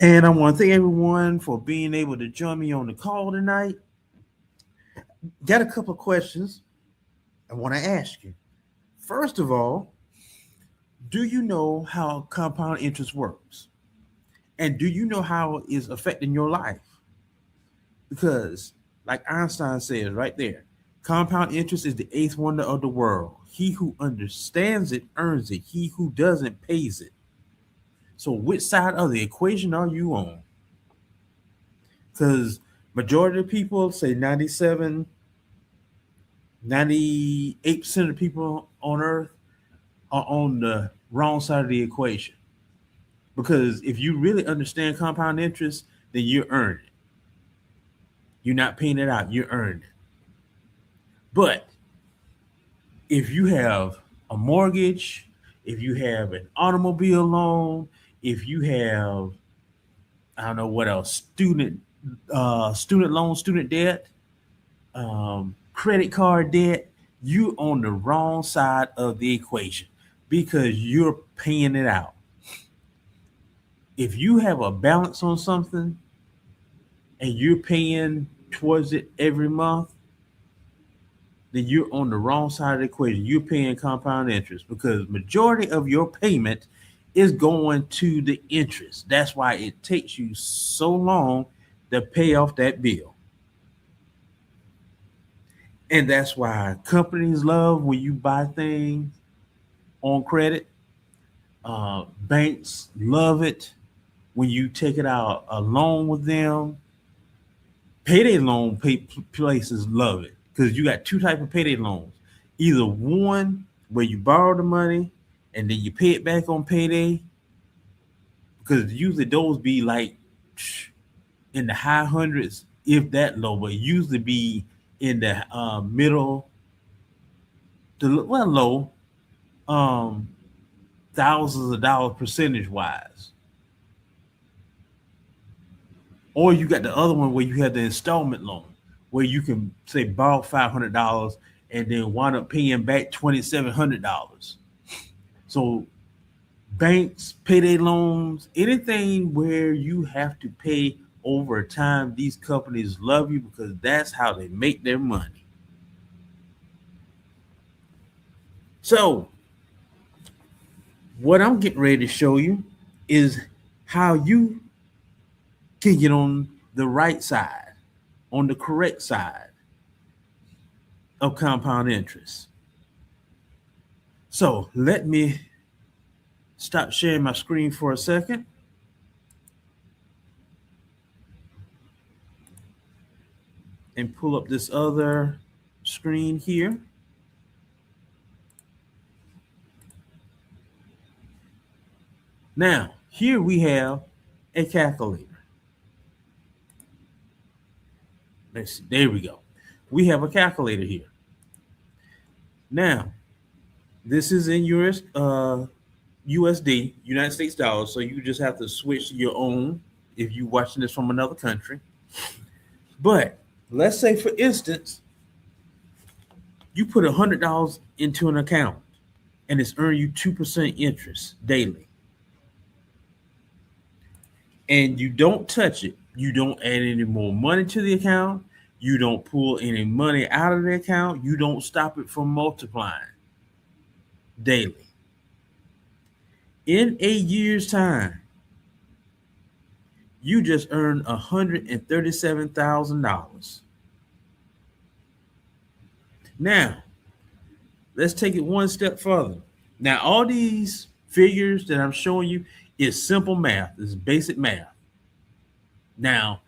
And I want to thank everyone for being able to join me on the call tonight. Got a couple of questions I want to ask you. First of all, do you know how compound interest works? And do you know how it is affecting your life? Because, like Einstein says right there, compound interest is the eighth wonder of the world. He who understands it earns it, he who doesn't pays it. So, which side of the equation are you on? Because majority of people say 98% of people on earth are on the wrong side of the equation. Because if you really understand compound interest, then you earn it. You're not paying it out, you earned it. But if you have a mortgage, if you have an automobile loan, if you have, I don't know what else, student loan, student debt, credit card debt, you on the wrong side of the equation because you're paying it out. If you have a balance on something and you're paying towards it every month, then you're on the wrong side of the equation. You're paying compound interest because majority of your payment is going to the interest. That's why it takes you so long to pay off that bill. And that's why companies love when you buy things on credit. Banks love it when you take it out a loan with them. Payday places love it because you got two type of payday loans. Either one where you borrow the money and then you pay it back on payday, because usually those be like in the high hundreds, if that low, but usually be in the middle, low, um, thousands of dollars percentage wise. Or you got the other one where you have the installment loan, where you can say borrow $500 and then wind up paying back $2,700. So banks, payday loans, anything where you have to pay over time, these companies love you because that's how they make their money. So what I'm getting ready to show you is how you can get on the right side, on the correct side of compound interest. So let me stop sharing my screen for a second and pull up this other screen here. Now, here we have a calculator. Let's see, there we go. We have a calculator here. Now, this is in USD, United States dollars, so you just have to switch to your own if you're watching this from another country. But let's say, for instance, you put $100 into an account and it's earning you 2% interest daily, and you don't touch it, you don't add any more money to the account, you don't pull any money out of the account, you don't stop it from multiplying daily. In a year's time, you just earned $137,000. Now, let's take it one step further. Now, all these figures that I'm showing you is simple math, it's basic math. Now,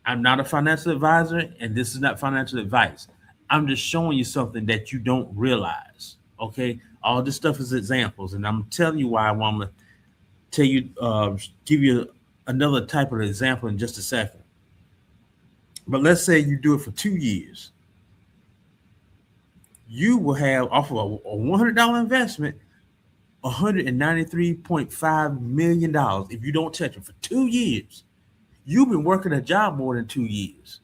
I'm not a financial advisor and this is not financial advice. I'm just showing you something that you don't realize. Okay. All this stuff is examples, and I'm telling you why I want to tell you, give you another type of example in just a second. But let's say you do it for 2 years. You will have, off of a $100 investment, $193.5 million if you don't touch it for 2 years. You've been working a job more than 2 years.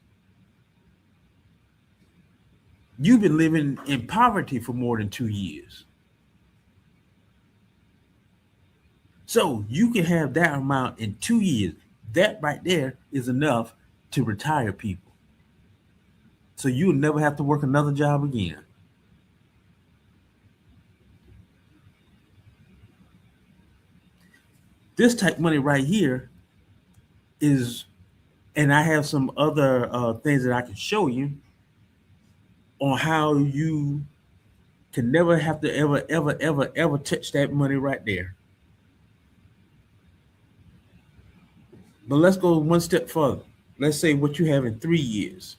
You've been living in poverty for more than 2 years. So you can have that amount in 2 years. That right there is enough to retire people. So you'll never have to work another job again. This type money right here is, and I have some other things that I can show you on how you can never have to ever touch that money right there. But let's go one step further. Let's say what you have in 3 years.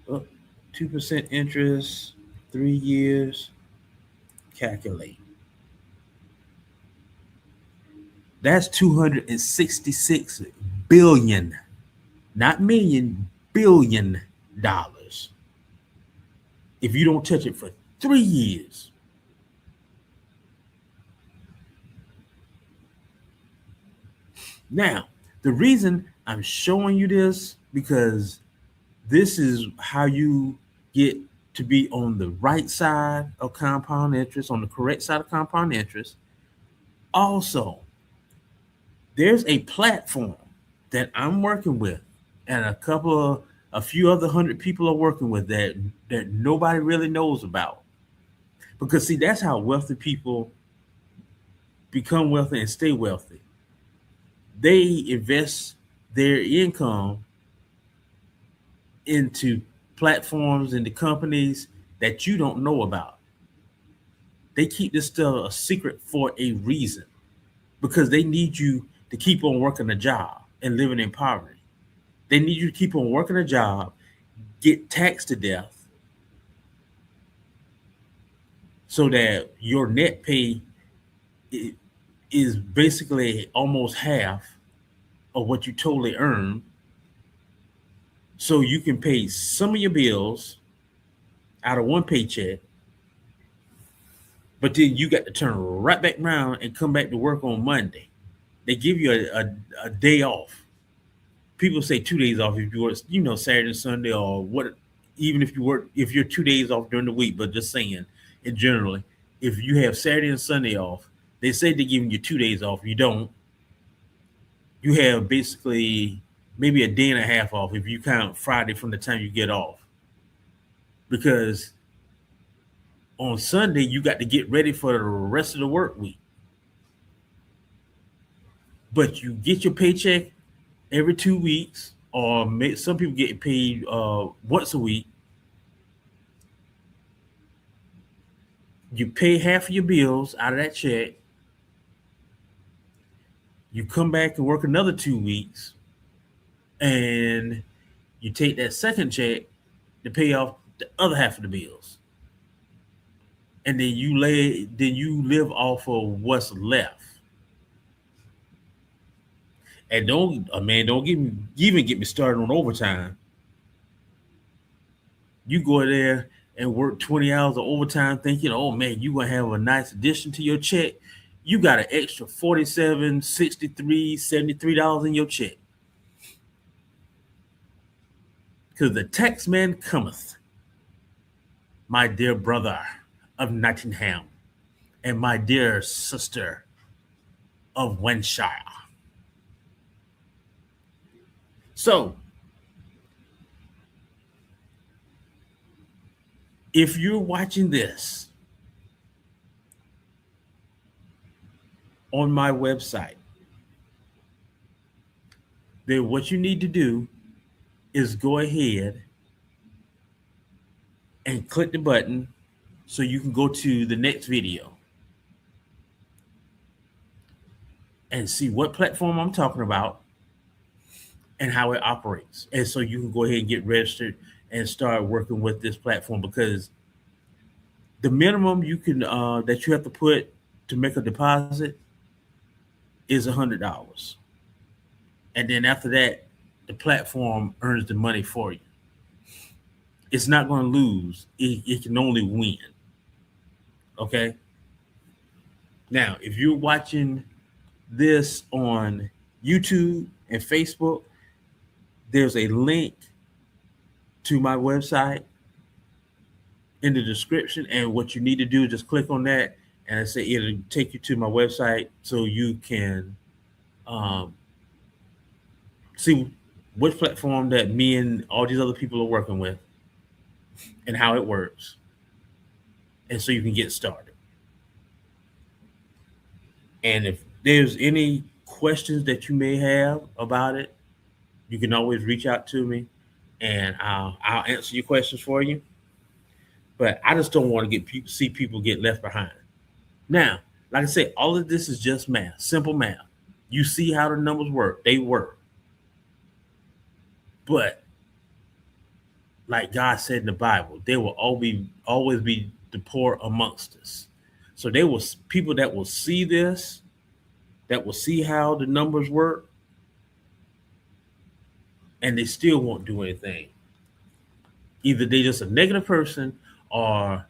Oh, 2% interest, 3 years, calculate. That's 266 billion, not million, $1 billion. If you don't touch it for 3 years. Now, the reason I'm showing you this, because this is how you get to be on the right side of compound interest, on the correct side of compound interest. Also, there's a platform that I'm working with, and a few other 100 people are working with that nobody really knows about. Because see, that's how wealthy people become wealthy and stay wealthy. They invest their income into platforms, into companies that you don't know about. They keep this stuff a secret for a reason, because they need you to keep on working a job and living in poverty. They need you to keep on working a job, get taxed to death, so that your net pay is basically almost half of what you totally earn, so you can pay some of your bills out of one paycheck, but then you got to turn right back around and come back to work on Monday. They give you a day off. People say 2 days off if you work, Saturday and Sunday, or what, even if you work, if you're 2 days off during the week, but just saying, it generally, if you have Saturday and Sunday off, they say they're giving you 2 days off. You don't. You have basically maybe a day and a half off if you count Friday from the time you get off. Because on Sunday, you got to get ready for the rest of the work week. But you get your paycheck every 2 weeks, or some people get paid once a week. You pay half of your bills out of that check. You come back and work another 2 weeks, and you take that second check to pay off the other half of the bills. And then you live off of what's left. And don't even get me started on overtime. You go there and work 20 hours of overtime thinking, oh man, you're gonna have a nice addition to your check. You got an extra $47, $63, $73 in your check. Because the tax man cometh, my dear brother of Nottingham, and my dear sister of Wensshire. So, if you're watching this on my website, then what you need to do is go ahead and click the button so you can go to the next video and see what platform I'm talking about and how it operates. And so you can go ahead and get registered and start working with this platform, because the minimum you can that you have to put to make a deposit is $100. And then after that, the platform earns the money for you. It's not going to lose. It can only win. Okay? Now, if you're watching this on YouTube and Facebook, there's a link to my website in the description. And what you need to do is just click on that and I say it'll take you to my website so you can um, see which platform that me and all these other people are working with and how it works, and so you can get started. And if there's any questions that you may have about it, you can always reach out to me, and I'll answer your questions for you. But I just don't want to see people get left behind. Now, like I said, all of this is just math, simple math. You see how the numbers work; they work. But like God said in the Bible, there will always be the poor amongst us. So there was people that will see this, that will see how the numbers work, and they still won't do anything. Either they just a negative person, or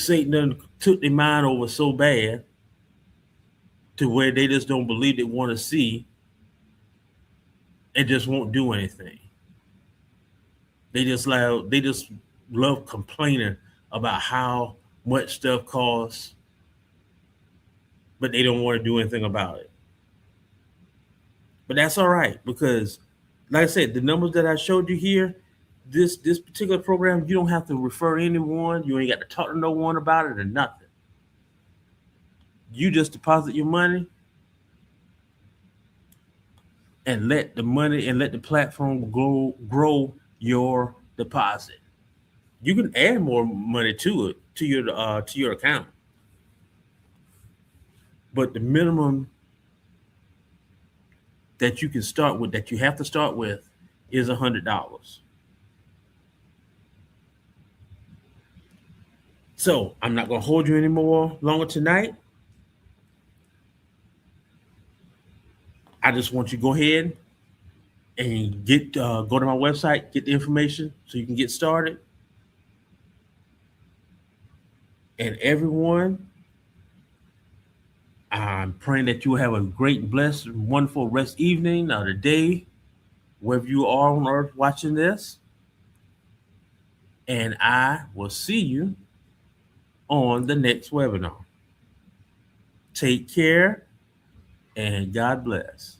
Satan done took their mind over so bad to where they just don't believe they want to see and just won't do anything. They just love complaining about how much stuff costs, but they don't want to do anything about it. But that's all right because, like I said, the numbers that I showed you here, this particular program, you don't have to refer anyone. You ain't got to talk to no one about it or nothing. You just deposit your money and let the money and let the platform grow your deposit. You can add more money to it to your account, but the minimum that you can start with, that you have to start with, is $100. So I'm not going to hold you anymore longer tonight. I just want you to go ahead and go to my website, get the information so you can get started. And everyone, I'm praying that you will have a great, blessed, wonderful rest evening or the day, wherever you are on earth watching this. And I will see you on the next webinar. Take care and God bless.